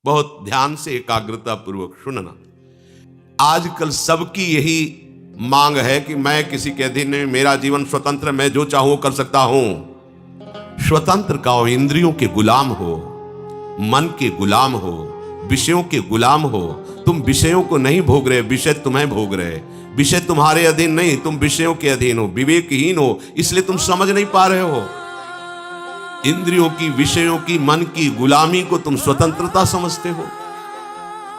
बहुत ध्यान से एकाग्रता पूर्वक सुनना। आजकल सबकी यही मांग है कि मैं किसी के अधीन नहीं, मेरा जीवन स्वतंत्र, मैं जो चाहूं कर सकता हूं। स्वतंत्र का हो, इंद्रियों के गुलाम हो, मन के गुलाम हो, विषयों के गुलाम हो। तुम विषयों को नहीं भोग रहे, विषय तुम्हें भोग रहे। विषय तुम्हारे अधीन नहीं, तुम विषयों के अधीन हो, विवेकहीन हो, इसलिए तुम समझ नहीं पा रहे हो। इंद्रियों की, विषयों की, मन की गुलामी को तुम स्वतंत्रता समझते हो।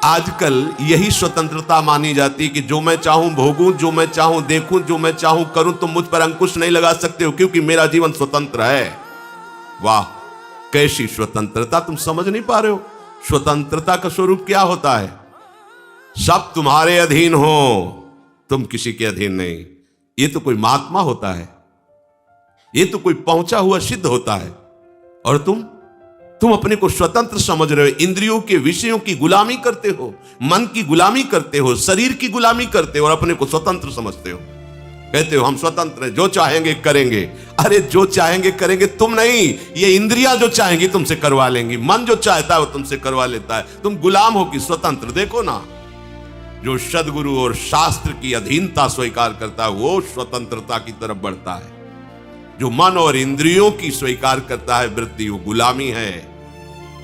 आजकल यही स्वतंत्रता मानी जाती है कि जो मैं चाहूं भोगूं, जो मैं चाहूं देखूं, जो मैं चाहूं करूं, तुम मुझ पर अंकुश नहीं लगा सकते हो क्योंकि मेरा जीवन स्वतंत्र है। वाह, कैसी स्वतंत्रता! तुम समझ नहीं पा रहे हो स्वतंत्रता का स्वरूप क्या होता है। सब तुम्हारे अधीन हो, तुम किसी के अधीन नहीं। ये तो कोई महात्मा होता है, ये तो कोई पहुंचा हुआ सिद्ध होता है, और तुम अपने को स्वतंत्र समझ रहे हो। इंद्रियों के, विषयों की गुलामी करते हो, मन की गुलामी करते हो, शरीर की गुलामी करते हो और अपने को स्वतंत्र समझते हो। कहते हो हम स्वतंत्र हैं, जो चाहेंगे करेंगे। अरे जो चाहेंगे करेंगे तुम नहीं, ये इंद्रियां जो चाहेंगी तुमसे करवा लेंगी, मन जो चाहता है वो तुमसे करवा लेता है। तुम गुलाम हो कि स्वतंत्र? देखो ना, जो सद्गुरु और शास्त्र की अधीनता स्वीकार करता है वो स्वतंत्रता की तरफ बढ़ता है। जो मन और इंद्रियों की स्वीकार करता है वृत्ति, वो गुलामी है।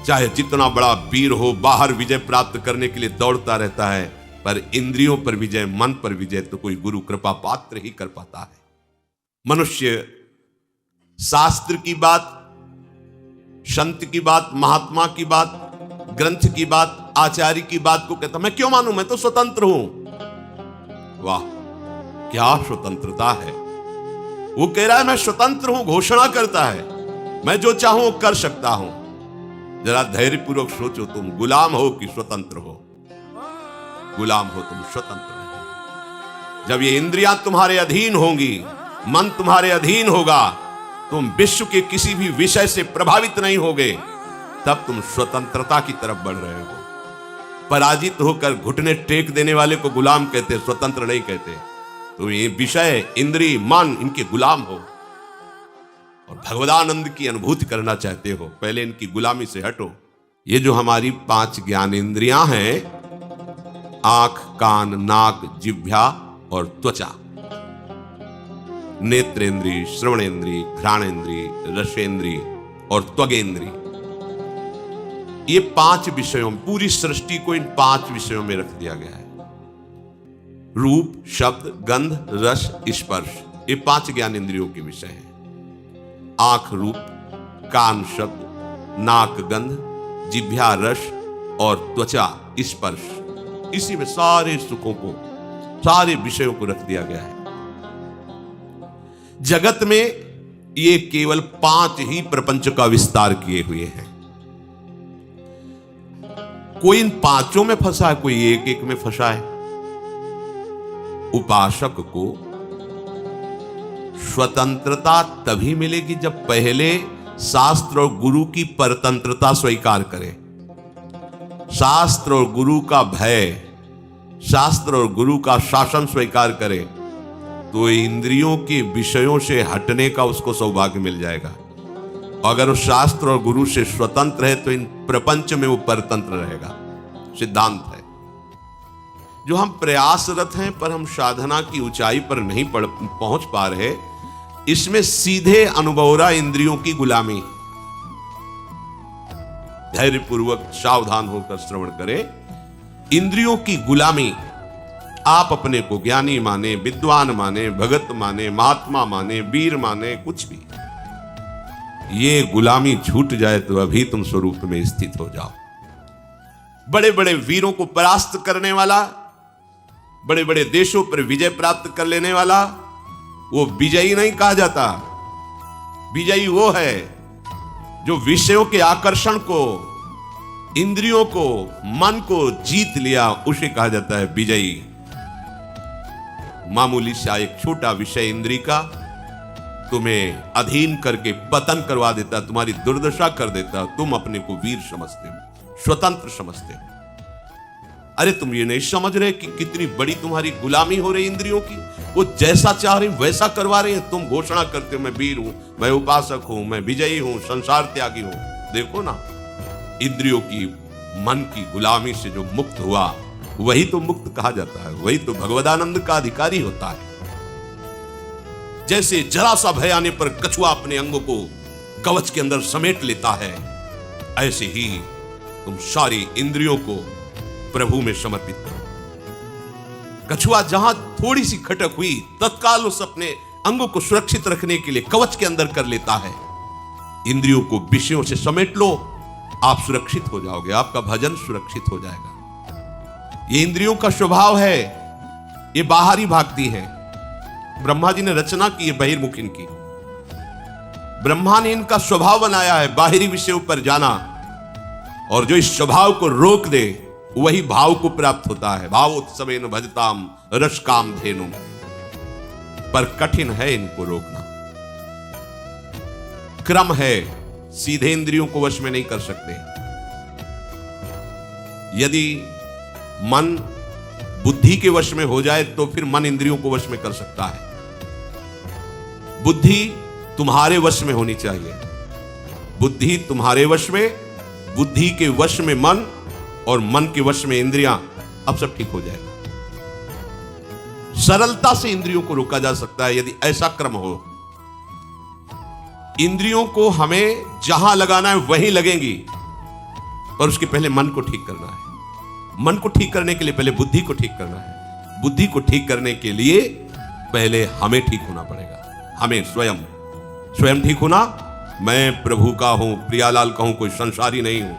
चाहे जितना बड़ा वीर हो, बाहर विजय प्राप्त करने के लिए दौड़ता रहता है, पर इंद्रियों पर विजय, मन पर विजय तो कोई गुरु कृपा पात्र ही कर पाता है। मनुष्य शास्त्र की बात, संत की बात, महात्मा की बात, ग्रंथ की बात, आचार्य की बात को कहता मैं क्यों मानूं, मैं तो स्वतंत्र हूं। वाह, क्या स्वतंत्रता है! वो कह रहा है मैं स्वतंत्र हूं, घोषणा करता है, मैं जो चाहूं कर सकता हूं। जरा धैर्य पूर्वक सोचो, तुम गुलाम हो कि स्वतंत्र हो? गुलाम हो तुम, स्वतंत्र नहीं। जब ये इंद्रियां तुम्हारे अधीन होंगी, मन तुम्हारे अधीन होगा, तुम विश्व के किसी भी विषय से प्रभावित नहीं होगे, तब तुम स्वतंत्रता की तरफ बढ़ रहे हो। पराजित होकर घुटने टेक देने वाले को गुलाम कहते, स्वतंत्र नहीं कहते। तो ये विषय, इंद्रिय, मन, इनके गुलाम हो और भगवदानंद की अनुभूति करना चाहते हो, पहले इनकी गुलामी से हटो। ये जो हमारी 5 ज्ञान इंद्रियां हैं, आंख, कान, नाक, जिह्वा और त्वचा, नेत्रेंद्रिय, श्रवणेंद्रिय, घ्राणेंद्रिय, रसेंद्रिय और त्वगेंद्रिय, ये 5 विषयों, पूरी सृष्टि को इन 5 विषयों में रख दिया गया है। रूप, शब्द, गंध, रस, स्पर्श, ये 5 ज्ञान इंद्रियों के विषय हैं। आंख रूप, कान शब्द, नाक गंध, जिह्वा रस और त्वचा स्पर्श, इसी में सारे सुखों को, सारे विषयों को रख दिया गया है। जगत में ये केवल 5 ही प्रपंच का विस्तार किए हुए हैं। कोई इन 5 में फंसा है, कोई एक एक में फंसा है। उपासक को स्वतंत्रता तभी मिलेगी जब पहले शास्त्र और गुरु की परतंत्रता स्वीकार करे। शास्त्र और गुरु का भय, शास्त्र और गुरु का शासन स्वीकार करे, तो इंद्रियों के विषयों से हटने का उसको सौभाग्य मिल जाएगा। अगर वो शास्त्र और गुरु से स्वतंत्र है तो इन प्रपंच में वो परतंत्र रहेगा। सिद्धांत है। जो हम प्रयासरत हैं पर हम साधना की ऊंचाई पर नहीं पहुंच पा रहे, इसमें सीधे अनुभवरा इंद्रियों की गुलामी। धैर्य पूर्वक सावधान होकर श्रवण करें। इंद्रियों की गुलामी, आप अपने को ज्ञानी माने, विद्वान माने, भगत माने, महात्मा माने, वीर माने, कुछ भी, ये गुलामी छूट जाए तो अभी तुम स्वरूप में स्थित हो जाओ। बड़े बड़े वीरों को परास्त करने वाला, बड़े बड़े देशों पर विजय प्राप्त कर लेने वाला, वो विजयी नहीं कहा जाता। विजयी वो है जो विषयों के आकर्षण को, इंद्रियों को, मन को जीत लिया, उसे कहा जाता है विजयी। मामूली सा एक छोटा विषय इंद्री का तुम्हें अधीन करके पतन करवा देता, तुम्हारी दुर्दशा कर देता, तुम अपने को वीर समझते हो, स्वतंत्र समझते हो। अरे तुम ये नहीं समझ रहे कि कितनी बड़ी तुम्हारी गुलामी हो रही इंद्रियों की। वो जैसा चाह रही वैसा करवा रहे हैं, तुम घोषणा करते हो मैं वीर हूं, मैं उपासक हूं, मैं विजयी हूं, संसार त्यागी हूं। देखो ना, इंद्रियों की मन की गुलामी से जो मुक्त हुआ वही तो मुक्त कहा जाता है, वही तो भगवदानंद का अधिकारी होता है। जैसे जरा सा भय आने पर कछुआ अपने अंगों को कवच के अंदर समेट लेता है, ऐसे ही तुम सारी इंद्रियों को प्रभु में समर्पित करो। कछुआ जहां थोड़ी सी खटक हुई तत्काल उस अपने अंगों को सुरक्षित रखने के लिए कवच के अंदर कर लेता है। इंद्रियों को विषयों से समेट लो, आप सुरक्षित हो जाओगे, आपका भजन सुरक्षित हो जाएगा। ये इंद्रियों का स्वभाव है, ये बाहरी भागती है। ब्रह्मा जी ने रचना की है बहिर्मुख इनकी, ब्रह्मा ने इनका स्वभाव बनाया है बाहरी विषयों पर जाना, और जो इस स्वभाव को रोक दे वही भाव को प्राप्त होता है। भावोत्सवेन भजताम रस काम धेनु, पर कठिन है इनको रोकना। क्रम है, सीधे इंद्रियों को वश में नहीं कर सकते। यदि मन बुद्धि के वश में हो जाए तो फिर मन इंद्रियों को वश में कर सकता है। बुद्धि तुम्हारे वश में होनी चाहिए, बुद्धि तुम्हारे वश में, बुद्धि के वश में मन और मन के वश में इंद्रियां, अब सब ठीक हो जाएगा। सरलता से इंद्रियों को रोका जा सकता है यदि ऐसा क्रम हो। इंद्रियों को हमें जहां लगाना है वहीं लगेंगी, पर उसके पहले मन को ठीक करना है। मन को ठीक करने के लिए पहले बुद्धि को ठीक करना है। बुद्धि को ठीक करने के लिए पहले हमें ठीक होना पड़ेगा। हमें स्वयं ठीक होना। मैं प्रभु का हूं, प्रियालाल का हूं, कोई संसारी नहीं हूं।